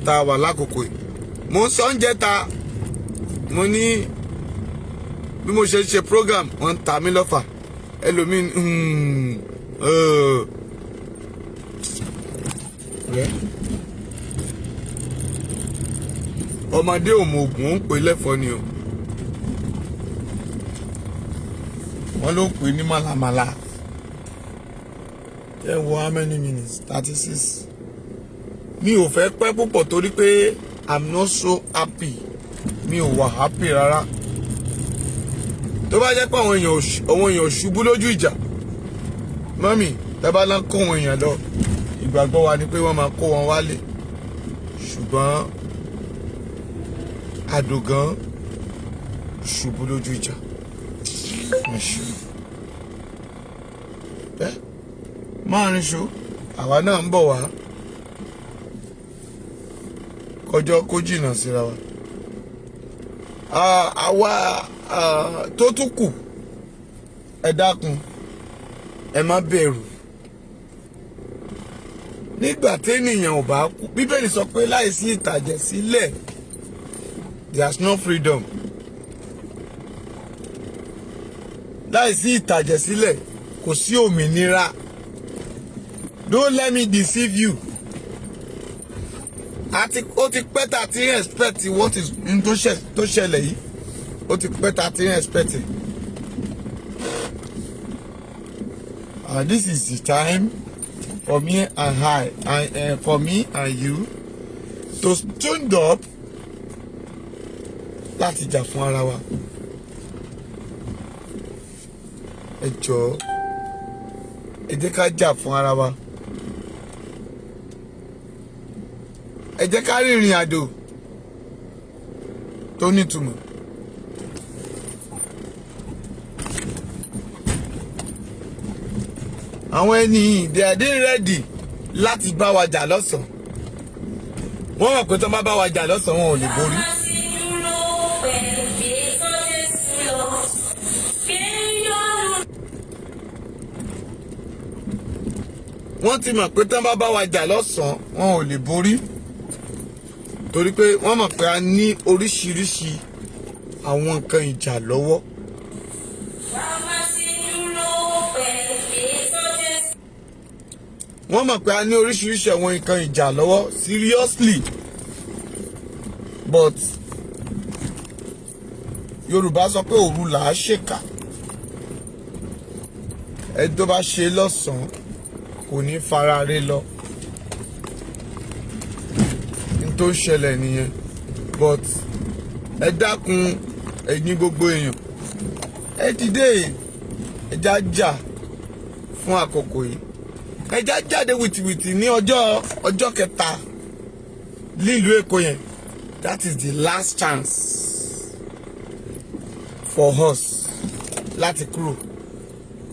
A: tá a wà lákòókò yìí. Mo ń sọ oúnjẹ ta, mo ní bí mo ṣe ṣe program wọ́n ń ta mí lọ́fà. Ẹlòmíín ọmọdé òmò ògùn ń pè lẹ́fọ́ ni o. Wọ́n ló pè ní màlàmàlà. Ẹ wo how many minutes? 36. Mi ò fẹ́ pẹ́ púpọ̀ torí pé I'm not so happy. Mi ò wà happy rárá. Tó bá jẹ́ pé àwọn èèyàn ṣubú lójú ìjà, mọ́mì tẹ́ bá lọ kó àwọn èèyàn lọ, ìgbàgbọ́ wa ni pé wọ́n máa kó wọn wálé. Ṣùgbọ́n àdògán ṣubú lójú ìjà. Máa rìn ṣó, àwa náà ń bọ̀ wá. Kọjọ́ kó jìnnà síra wa. Àwa tó tún kù, ẹ dákun, ẹ má bẹ̀rù. Nígbà téèyàn ò bá kú, Bíbélì sọ pé láìsí ìtàjẹ̀sílẹ̀, there's no freedom. Láìsí ìtàjẹ̀sílẹ̀, kò sí òmìnira. Don't let me deceive you. Ó ti pẹ́ tá ti expect what is tó ṣẹlẹ̀ yìí. Ó ti pẹ́ tá ti expect. This is the time for me and for me and you to stand up láti jà fún ara wa. Ẹ jọ̀ọ́, ẹ jẹ́ ká jà fún ara wa. Ẹ jẹ́ ká rìnrìn àjò tó nítumọ̀. Àwọn ẹni they are ready láti bá wa jà lọ́sàn. Wọ́n mọ̀ pé tó bá wa jà lọ́sàn wọn ò lè borí. Wọ́n ti mọ̀ pé tó bá wa jà lọ́sàn wọn ò lè borí. Torí pé wọ́n mọ̀ pé a ní oríṣiríṣi àwọn nǹkan ìjà lọ́wọ́. Wọ́n mọ̀ pé a ní oríṣiríṣi àwọn nǹkan ìjà lọ́wọ́ seriously, but Yorùbá sọ pé òru là á ṣèkà. Ẹ tó bá ṣe lọ́sàn-án kò ní fara ré lọ. Tó ń ṣẹlẹ̀ nìyẹn, but ẹ dákun ẹ̀yin gbogbo èèyàn, ẹ dìde, ẹ já jà fún àkókò yìí. Ẹ já jáde wìtìwìtì ní ọjọ́ kẹta nílùú Èkó yẹn. That is the last chance for us láti kúrò.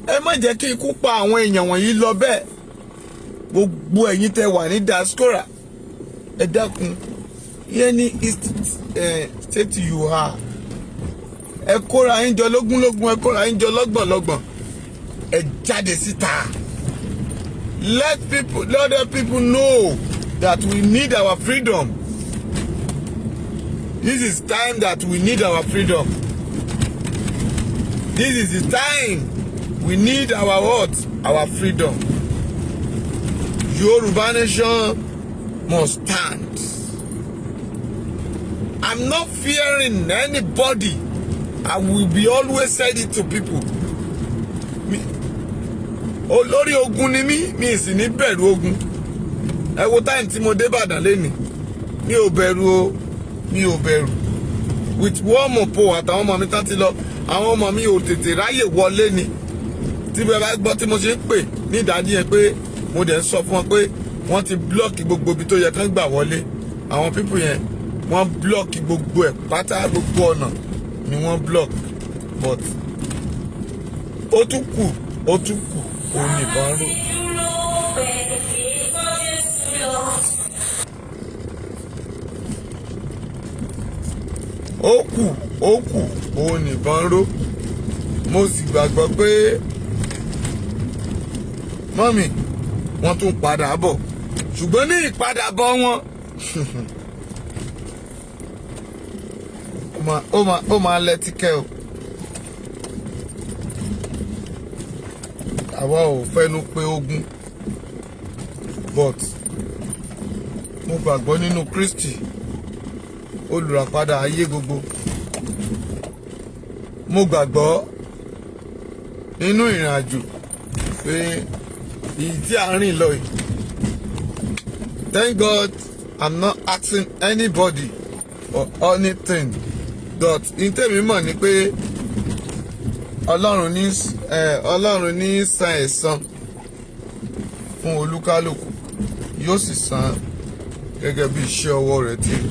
A: Ẹ má jẹ́ kí ikú pa àwọn èèyàn wọ̀nyí lọ bẹ́ẹ̀. Gbogbo ẹ̀yin tẹ́ wà ní diaspora, ẹ dákun, any state you are, ẹ kóra yín jọ lógúnlógún, ẹ kóra yín jọ lọ́gbọ̀nlọ́gbọ̀n, ẹ jáde síta. Let other people know that we need our freedom. This is time that we need our freedom. This is the time we need our what? Our freedom. Yoruba nation must stand. I'm not fearing anybody. I will be always said it to people. Olórí ogun ni mi sì ní bẹ̀rù ogun. Ẹ wo time tí mo dé Ìbàdàn lẹ́ni. Mi ò bẹ̀rù o. Mi ò bẹ̀rù. With one mopo àtàwọn ọmọ mi tán ti lọ. Àwọn ọmọ mi ò tètè ráyè wọlé ni. Tí bẹ́ẹ̀ bá gbọ́ tí mo ṣe ń pè ní ìdájí yẹn pé mo dẹ̀ ń sọ fún wọn pé wọ́n ti blọ́ọ̀kì gbogbo ibi tó yẹ kán gbà wọlé. Àwọn pípù yẹn wọ́n blọ́ọ̀kì gbogbo ẹ̀ pátá gbogbo ọ̀nà ni wọ́n blọ́ọ̀kì. But ó tún kù òun nìkan ró. ó kù òun nìkan ró. Mo sì gbàgbọ́ pé mọ́mì wọ́n tún padà bọ̀, ṣùgbọ́n ní ìpadàbọ̀ wọn ó máa lẹ́tíkẹ́ o. Àwa ò fẹ́nu pé ogun, but mo gbàgbọ́ nínú Kristi olùràpadà ayé gbogbo. Mo gbàgbọ́ nínú ìrìn àjò pé èyí tí a rìn lọ yìí. Thank God I'm not asking anybody for anything, but ní tèmi mọ̀ ni pé Ọlọ́run ní san ẹ̀san fún olúkálùkù, yóò sì san gẹ́gẹ́ bí iṣẹ́ ọwọ́ rẹ̀ ti rí.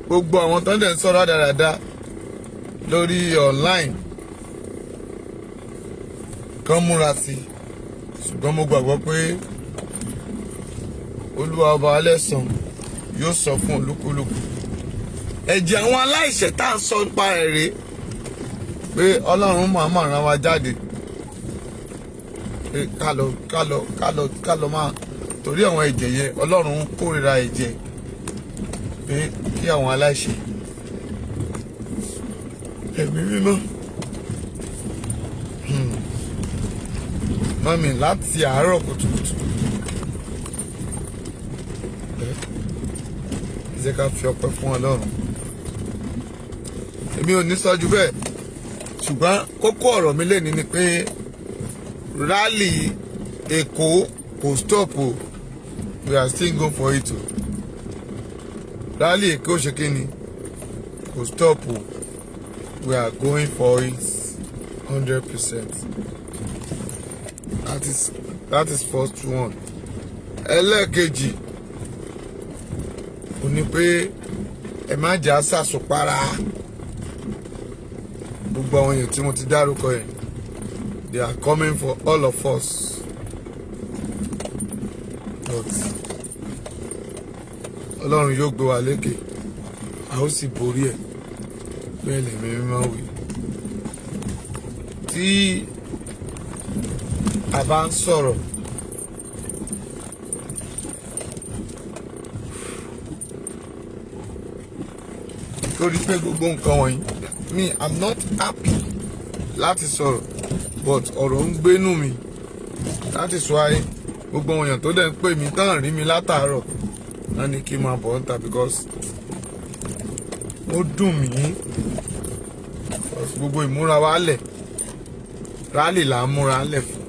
A: Gbogbo àwọn tó ń dẹ̀ ń sọ̀rọ̀ dáradára lórí online kan múra sí i, ṣùgbọ́n mo gbàgbọ́ pé Olúwa ọba alẹ́san yóò sọ fún olúkúlùkù. Ẹ̀jẹ̀ àwọn aláìṣẹ̀ tá à ń sọ nípa rẹ̀ rèé pé Ọlọ́run máa rán wa jáde pé ká lọ máa torí àwọn ẹ̀jẹ̀ yẹn. Ọlọ́run kórìíra ẹ̀jẹ̀ pé kí àwọn aláìṣẹ̀ ẹ̀mí mímọ́ mọ́mì láti àárọ̀ kùtùkùtù jẹ́ ká fi ọpẹ́ fún Ọlọ́run. Èmi ò ní sọ jù bẹ́ẹ̀, ṣùgbọ́n kókó ọ̀rọ̀ mi lẹ́ni ni pé rally Èkó kò stop o, we are still going for it o. Rally Èkó ṣe kí ni kò stop o, we are going for it 100%. That is first one. Ẹlẹ́ẹ̀kejì ó ní pé ẹ má jà sàṣùpara. Gbogbo àwọn èèyàn tí mo ti dárúkọ yẹn, they are coming for all of us, but Ọlọ́run yóò gbé wa lékè, a ó sì borí ẹ̀ bẹ́ẹ̀ lẹ̀mí mímọ́ wí. Tí a bá ń sọ̀rọ̀ torí pé gbogbo nǹkan wọ̀nyí I'm not happy láti sọ̀rọ̀, but ọ̀rọ̀ ń gbénú mi. That is why gbogbo àwọn èèyàn tó dẹ̀ ń pè mí tán rí mi látàárọ̀ náà ní kí n máa bọ̀ ń ta, because ó dùn mí. Gbogbo ìmúra wa lẹ̀ rálì là ń múra lẹ̀ fún.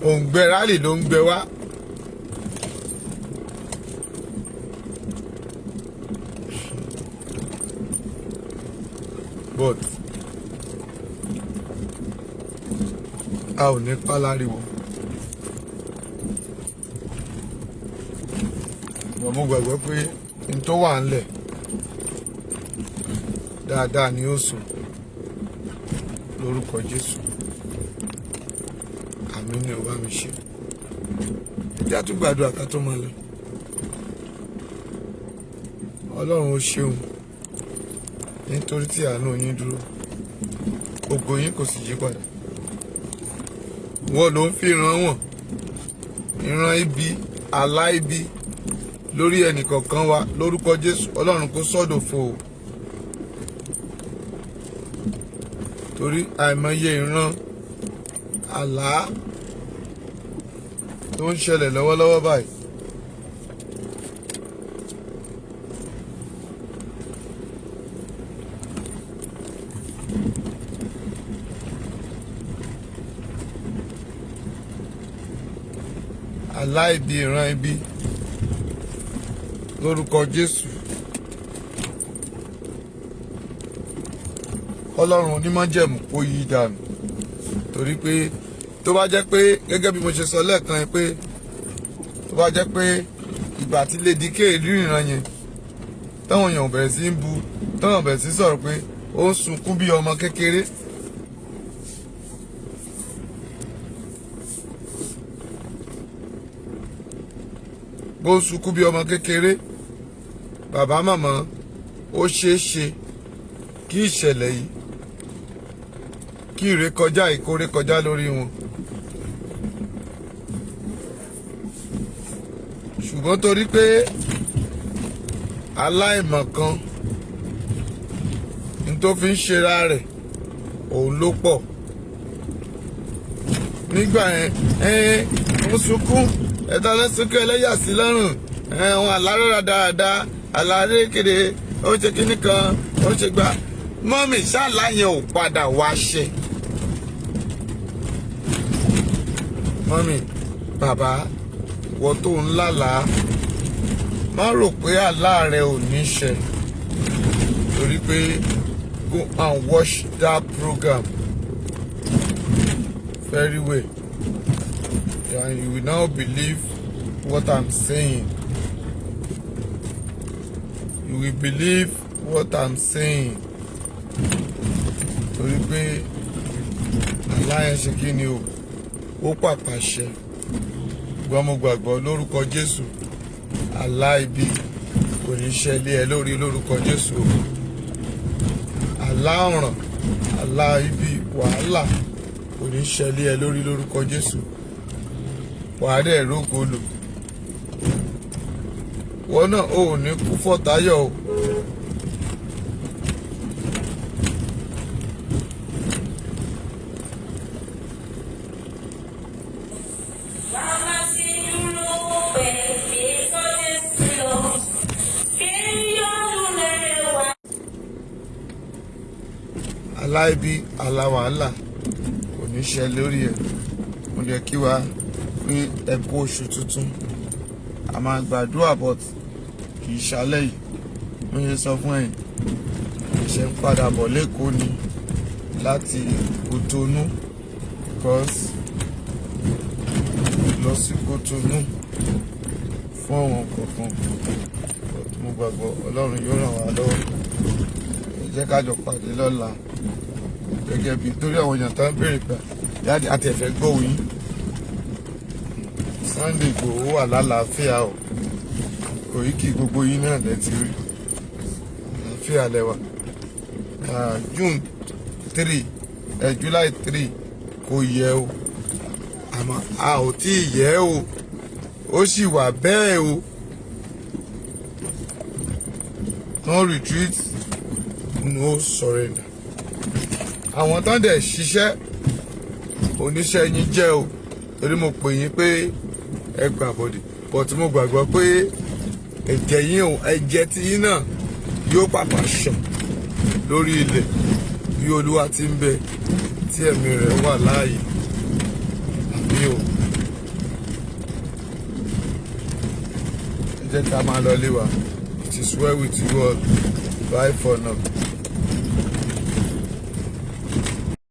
A: òǹgbẹ rálì ló ń gbẹ wá. But a ò ní páláriwo. Mo gbàgbọ́ pé n tó wà ńlẹ̀ dáadáa ni ó sùn lórúkọ Jésù. Àmín ni ó bá mi ṣe. já tún gbàdúrà ká tó máa lọ. Ọlọ́run ó ṣeun nítorí tí àánú yín dúró, ògo yín kò sì yí padà. Wọ́n ló ń fi ìran wọn, ìran ibi, àlá ibi lórí ẹnìkọ̀ọ̀kan wa lórúkọ Jésù. Ọlọ́run kó sọ́dòfo o, torí àìmọye ìran àlá tó ń ṣẹlẹ̀ lọ́wọ́lọ́wọ́ báyìí. Àlá ibi, ìran ibi lórúkọ Jésù. Ọlọ́run onímájẹ̀mú kó yí dànù, torí pé tó bá jẹ́ pé gẹ́gẹ́ bí mo ṣe sọ lẹ́ẹ̀kan yẹn pé tó bá jẹ́ pé ìgbà tí Lady K rí ìran yẹn táwọn èèyàn bẹ̀rẹ̀ sí ń bu, táwọn bẹ̀rẹ̀ sí sọ̀rọ̀ pé ó ń sunkún bí ọmọ kékeré. Bó ń sunkún bí ọmọ kékeré, bàbá màmá ó ṣeé ṣe kí ìṣẹ̀lẹ̀ yìí, kí ìrékọjá ìkórè kọjá lórí wọn. Ṣùgbọ́n torí pé aláìmọ̀kan ní tó fi ń ṣera rẹ̀ òun ló pọ̀. Nígbà yẹn ó sunkún, ẹ̀dá lẹ́sùnkún ẹlẹ́yà sí lọ́rùn, àwọn àlárẹ̀rà dáadáa, àlárẹ̀kéde, ó ṣe kíní kan, ó ṣe gbà. Mọ́mì ṣáàlá yẹn ò padà wá ṣe. Mọ́mì, bàbá, wọ́n tó ń lálàá, má rò pé àlá rẹ ò ní ṣẹ, torí pé go and watch that program very well, and you will now believe what I'm saying. You will believe what I'm saying. Torí pé àlá yẹn ṣe kí ni o, ó pàpà ṣẹ. Gbọ́n mo gbàgbọ́ lórúkọ Jésù, àlá ibi kò ní ṣẹlẹ̀ ẹ lórí lórúkọ Jésù. Àlá ọ̀ràn, àlá ibi, wàhálà kò ní ṣẹlẹ̀ ẹ lórí lórúkọ Jésù. Wàá dẹ̀ rógo lò. Wọ́n náà ò ní kú fọ́tayọ̀ o. Àlá ibi, àlá wàhálà kò ní ṣẹ lórí ẹ̀. Mo jẹ́ kí wa pé ẹ kú oṣù tuntun. A máa gbàdúrà but kì í ṣalẹ̀ yìí. Mo ṣe sọ fún ẹ̀yin, ìṣe ń padà bọ̀ lẹ́kọ̀ọ́ ni láti Kòtónú, because lọ sí Kòtónú fún àwọn kọ̀ọ̀kan. Mo gbàgbọ́ Ọlọ́run yóò ràn wá lọ́wọ́. Ẹ jẹ́ ká jọ pàdé lọ́la gẹ́gẹ́ bí torí àwọn èèyàn tó ń béèrè pé yáàdì àti ẹ̀fẹ̀ gbóhùn yín. Sunday Igboho wà lálàáfíà o, Koiki gbogbo yín náà lẹ ti rí àlàáfíà lẹ́wà. June 3 July 3 kò yẹ o, àmọ́ a ò tí ì yẹ o, ó sì wà bẹ́ẹ̀ o. No retreat, no surrender. Àwọn tán dẹ̀ ṣiṣẹ́ oníṣẹ́ yín jẹ́ o, torí mo pè yín pé ẹ gbà bọ̀dì, but mo gbàgbọ́ pé ẹ̀jẹ̀ yín o, ẹ̀jẹ̀ tí yín náà yóò pàpà ṣàn lórí ilẹ̀ bí Olúwa ti ń bẹ tí ẹ̀mí rẹ̀ wà láàyè. Àbí o, ẹ jẹ́ ká máa lọ lé wa. It is well with you all. Bye for now.